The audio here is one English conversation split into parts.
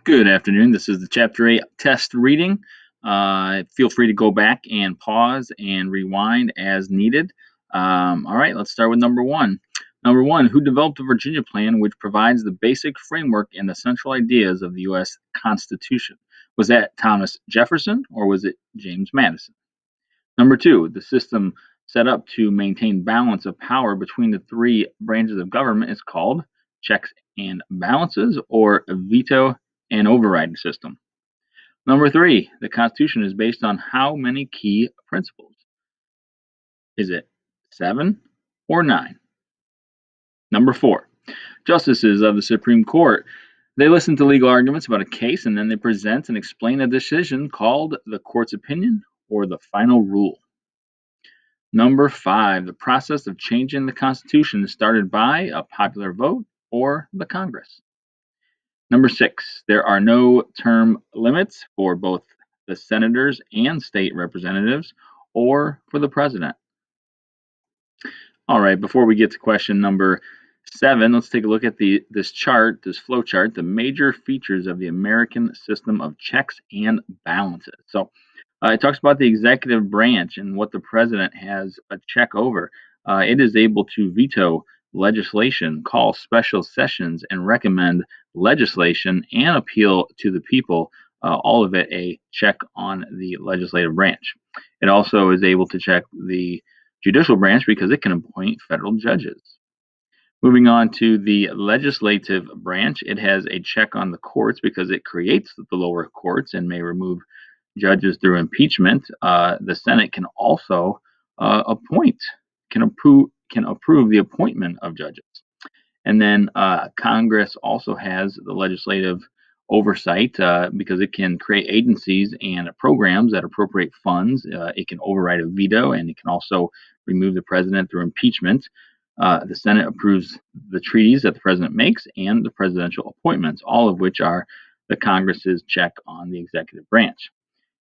Good afternoon. This is the Chapter 8 test reading. Feel free to go back and pause and rewind as needed. All right, let's start with number one. Number one, who developed the Virginia Plan, which provides the basic framework and the central ideas of the U.S. Constitution? Was that Thomas Jefferson or was it James Madison? Number two, the system set up to maintain balance of power between the three branches of government is called checks and balances or veto and override system. Number three, the Constitution is based on how many key principles? Is it seven or nine? Number four, justices of the Supreme Court. They listen to legal arguments about a case and then they present and explain a decision called the court's opinion or the final rule. Number five, the process of changing the Constitution is started by a popular vote or the Congress. Number six, there are no term limits for both the senators and state representatives or for the president. All right, before we get to question number seven, let's take a look at this flow chart, the major features of the American system of checks and balances. So it talks about the executive branch and what the president has a check over. It is able to veto legislation, call special sessions, and recommend legislation and appeal to the people. All of it a check on the legislative branch. It also is able to check the judicial branch because it can appoint federal judges. Moving on to the legislative branch, it has a check on the courts because it creates the lower courts and may remove judges through impeachment. The Senate can also can approve the appointment of judges. And then Congress also has the legislative oversight because it can create agencies and programs that appropriate funds. It can override a veto and it can also remove the president through impeachment. The Senate approves the treaties that the president makes and the presidential appointments, all of which are the Congress's check on the executive branch.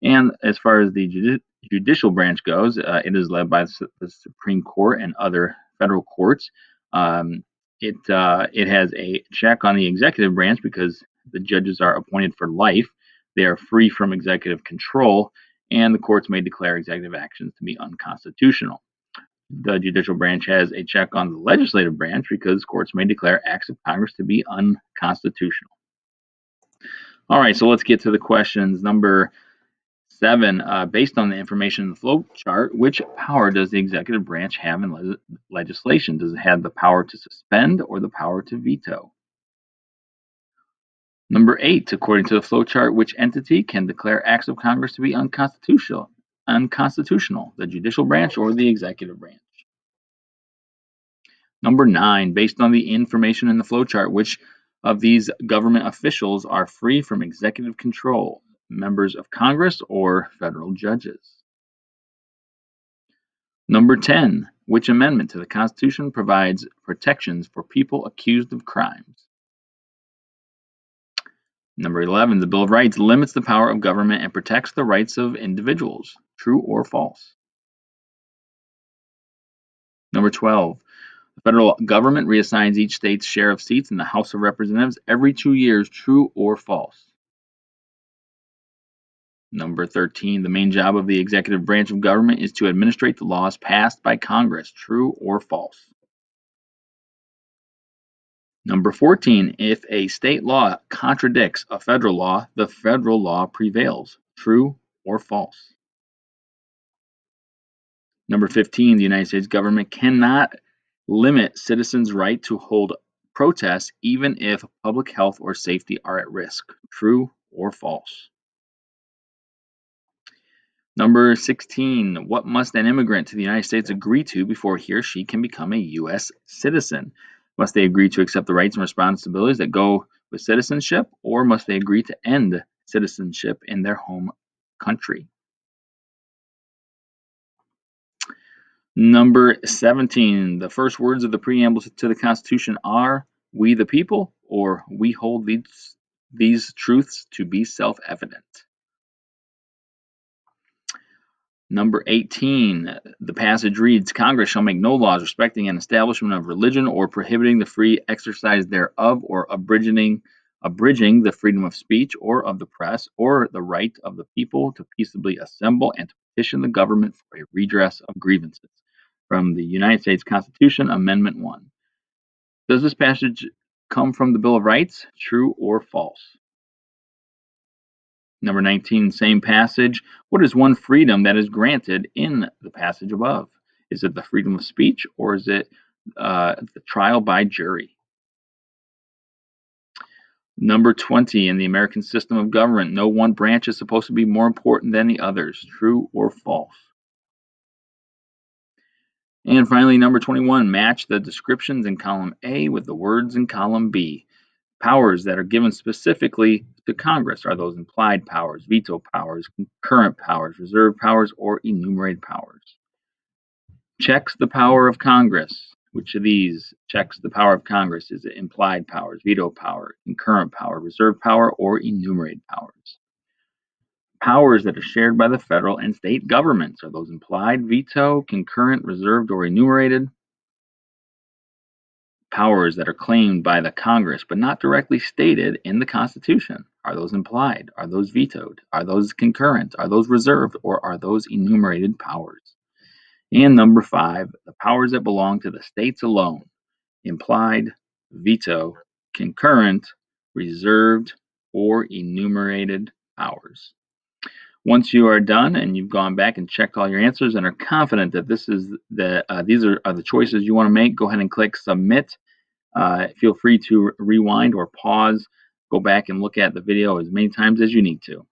And as far as the judicial branch goes, it is led by the Supreme Court and other federal courts. It has a check on the executive branch because the judges are appointed for life. They are free from executive control, and the courts may declare executive actions to be unconstitutional. The judicial branch has a check on the legislative branch because courts may declare acts of Congress to be unconstitutional. All right, so let's get to the questions. Number seven, based on the information in the flow chart, which power does the executive branch have in legislation? Does it have the power to suspend or the power to veto? Number eight, according to the flow chart, which entity can declare acts of Congress to be unconstitutional? The judicial branch or the executive branch? Number nine, based on the information in the flow chart, which of these government officials are free from executive control? Members of Congress or federal judges? Number 10, which amendment to the Constitution provides protections for people accused of crimes? Number 11, the Bill of Rights limits the power of government and protects the rights of individuals. True or false? Number 12, the federal government reassigns each state's share of seats in the House of Representatives every 2 years. True or false? Number 13, the main job of the executive branch of government is to administrate the laws passed by Congress. True or false? Number 14, if a state law contradicts a federal law, the federal law prevails. True or false? Number 15, the United States government cannot limit citizens' right to hold protests even if public health or safety are at risk. True or false? Number 16, what must an immigrant to the United States agree to before he or she can become a U.S. citizen? Must they agree to accept the rights and responsibilities that go with citizenship, or must they agree to end citizenship in their home country? Number 17, the first words of the preamble to the Constitution are, "We the people," or "We hold these truths to be self-evident." Number 18, the passage reads, Congress shall make no laws respecting an establishment of religion or prohibiting the free exercise thereof or abridging abridging the freedom of speech or of the press or the right of the people to peaceably assemble and to petition the government for a redress of grievances. From the United States Constitution, Amendment 1. Does this passage come from the Bill of Rights? True or false? Number 19, same passage. What is one freedom that is granted in the passage above? Is it the freedom of speech or is it the trial by jury? Number 20, in the American system of government, no one branch is supposed to be more important than the others. True or false? And finally, number 21, match the descriptions in column A with the words in column B. Powers that are given specifically to Congress, are those implied powers, veto powers, concurrent powers, reserved powers, or enumerated powers? Checks the power of Congress. Which of these checks the power of Congress? Is it implied powers, veto power, concurrent power, reserved power, or enumerated powers? Powers that are shared by the federal and state governments, are those implied, veto, concurrent, reserved, or enumerated? Powers that are claimed by the Congress but not directly stated in the Constitution, are those implied? Are those vetoed? Are those concurrent? Are those reserved? Or are those enumerated powers? And number 5, the powers that belong to the states alone: implied, veto, concurrent, reserved, or enumerated powers. Once you are done and you've gone back and checked all your answers and are confident that these are the choices you want to make, go ahead and click submit. Feel free to rewind or pause, go back and look at the video as many times as you need to.